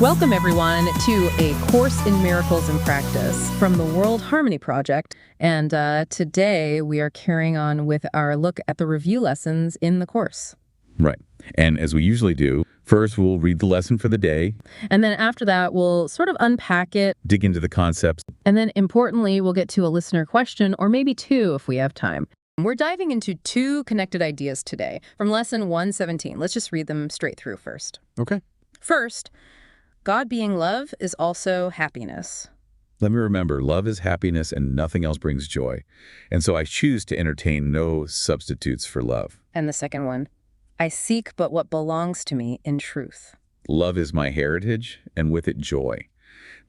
Welcome, everyone, to A Course in Miracles and Practice from the World Harmony Project. And today we are carrying on with our look at the review lessons in the course. Right. And as we usually do, first we'll read the lesson for the day. And then after that, we'll sort of unpack it. Dig into the concepts. And then importantly, we'll get to a listener question, or maybe two if we have time. We're diving into two connected ideas today from lesson 117. Let's just read them straight through first. Okay. First, God being love is also happiness. Let me remember, love is happiness and nothing else brings joy. And so I choose to entertain no substitutes for love. And the second one, I seek but what belongs to me in truth. Love is my heritage, and with it joy.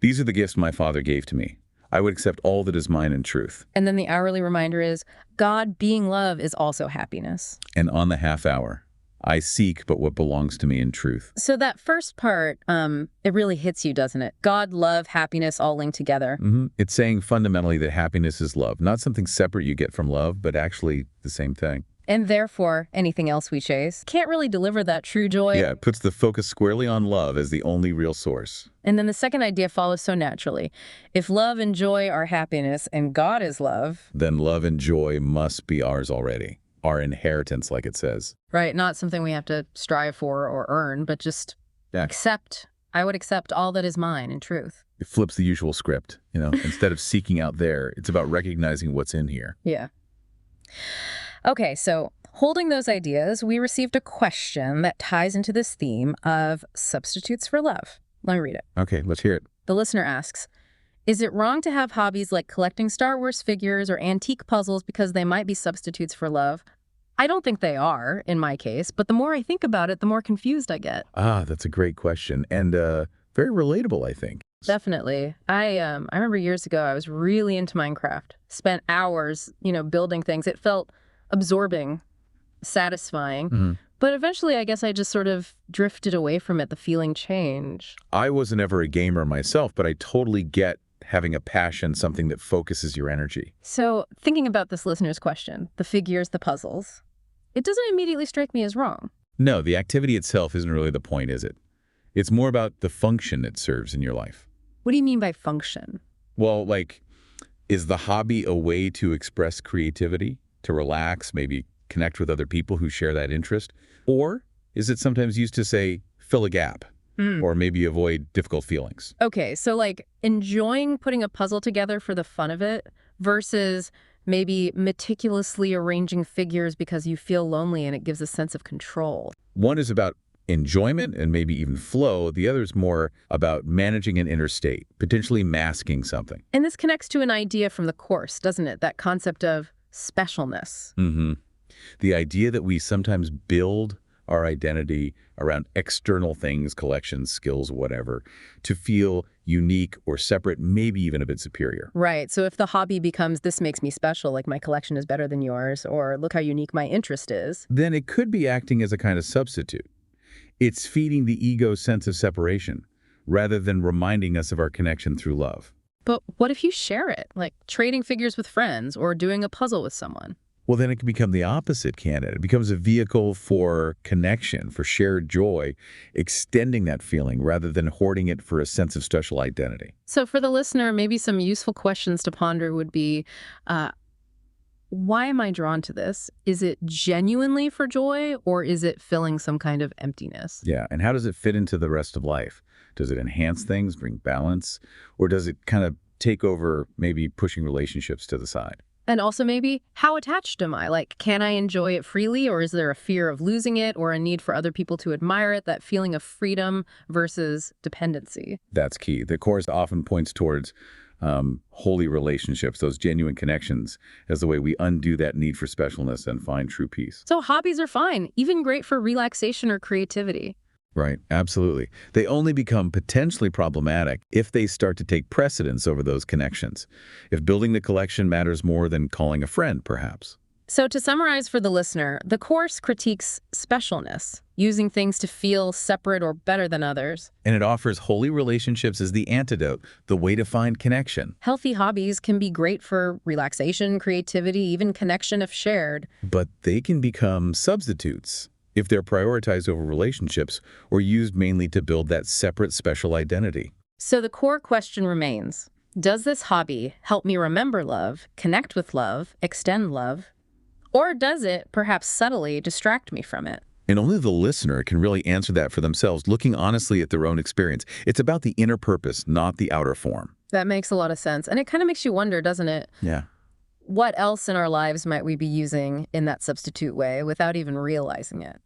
These are the gifts my Father gave to me. I would accept all that is mine in truth. And then the hourly reminder is, God being love is also happiness. And on the half hour, I seek but what belongs to me in truth. So that first part, it really hits you, doesn't it? God, love, happiness, all linked together. It's saying fundamentally that happiness is love, not something separate you get from love, but actually the same thing. And therefore, anything else we chase can't really deliver that true joy. Yeah, it puts the focus squarely on love as the only real source. And then the second idea follows so naturally. If love and joy are happiness and God is love, then love and joy must be ours already. Our inheritance, like it says. Right, not something we have to strive for or earn, but just accept. I would accept all that is mine in truth. It flips the usual script, instead of seeking out there, it's about recognizing what's in here. Yeah. Okay, so holding those ideas, we received a question that ties into this theme of substitutes for love. Let me read it. Okay, let's hear it. The listener asks, is it wrong to have hobbies like collecting Star Wars figures or antique puzzles because they might be substitutes for love? I don't think they are, in my case, but the more I think about it, the more confused I get. Ah, that's a great question, and very relatable, I think. Definitely. I remember years ago, I was really into Minecraft. Spent hours, building things. It felt absorbing, satisfying. But eventually, I guess I just sort of drifted away from it. The feeling changed. I wasn't ever a gamer myself, but I totally get having a passion, something that focuses your energy. So thinking about this listener's question, the figures, the puzzles, it doesn't immediately strike me as wrong. No, the activity itself isn't really the point, is it? It's more about the function it serves in your life. What do you mean by function? Well, is the hobby a way to express creativity, to relax, maybe connect with other people who share that interest? Or is it sometimes used to say, fill a gap? Or maybe avoid difficult feelings. Okay, so enjoying putting a puzzle together for the fun of it versus maybe meticulously arranging figures because you feel lonely and it gives a sense of control. One is about enjoyment and maybe even flow. The other is more about managing an inner state, potentially masking something. And this connects to an idea from the course, doesn't it? That concept of specialness. The idea that we sometimes build our identity around external things, collections, skills, whatever, to feel unique or separate, maybe even a bit superior. Right. So if the hobby becomes, this makes me special, like my collection is better than yours, or look how unique my interest is, then it could be acting as a kind of substitute. It's feeding the ego's sense of separation, rather than reminding us of our connection through love. But what if you share it, like trading figures with friends or doing a puzzle with someone? Well, then it can become the opposite, can't it? It becomes a vehicle for connection, for shared joy, extending that feeling rather than hoarding it for a sense of special identity. So for the listener, maybe some useful questions to ponder would be, why am I drawn to this? Is it genuinely for joy, or is it filling some kind of emptiness? Yeah, and how does it fit into the rest of life? Does it enhance things, bring balance, or does it kind of take over, maybe pushing relationships to the side? And also maybe, how attached am I? Can I enjoy it freely, or is there a fear of losing it or a need for other people to admire it, that feeling of freedom versus dependency? That's key. The Course often points towards holy relationships, those genuine connections, as the way we undo that need for specialness and find true peace. So hobbies are fine, even great for relaxation or creativity. Right, absolutely. They only become potentially problematic if they start to take precedence over those connections. If building the collection matters more than calling a friend, perhaps. So to summarize for the listener, the Course critiques specialness, using things to feel separate or better than others. And it offers holy relationships as the antidote, the way to find connection. Healthy hobbies can be great for relaxation, creativity, even connection if shared. But they can become substitutes if they're prioritized over relationships or used mainly to build that separate special identity. So the core question remains, does this hobby help me remember love, connect with love, extend love? Or does it, perhaps subtly, distract me from it? And only the listener can really answer that for themselves, looking honestly at their own experience. It's about the inner purpose, not the outer form. That makes a lot of sense. And it kind of makes you wonder, doesn't it? Yeah. What else in our lives might we be using in that substitute way without even realizing it?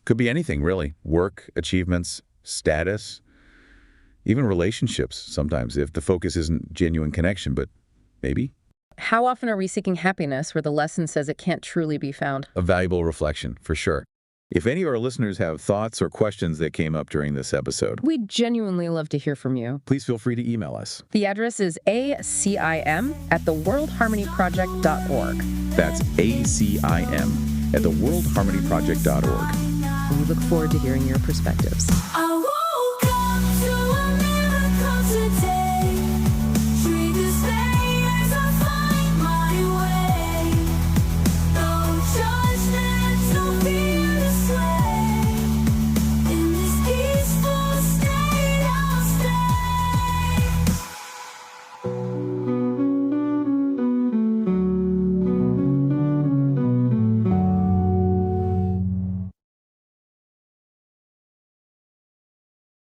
Could be anything, really. Work, achievements, status, even relationships sometimes, if the focus isn't genuine connection, but maybe. How often are we seeking happiness where the lesson says it can't truly be found? A valuable reflection, for sure. If any of our listeners have thoughts or questions that came up during this episode, We'd genuinely love to hear from you. please feel free to email us. The address is ACIM@theworldharmonyproject.org. That's ACIM@theworldharmonyproject.org. We look forward to hearing your perspectives.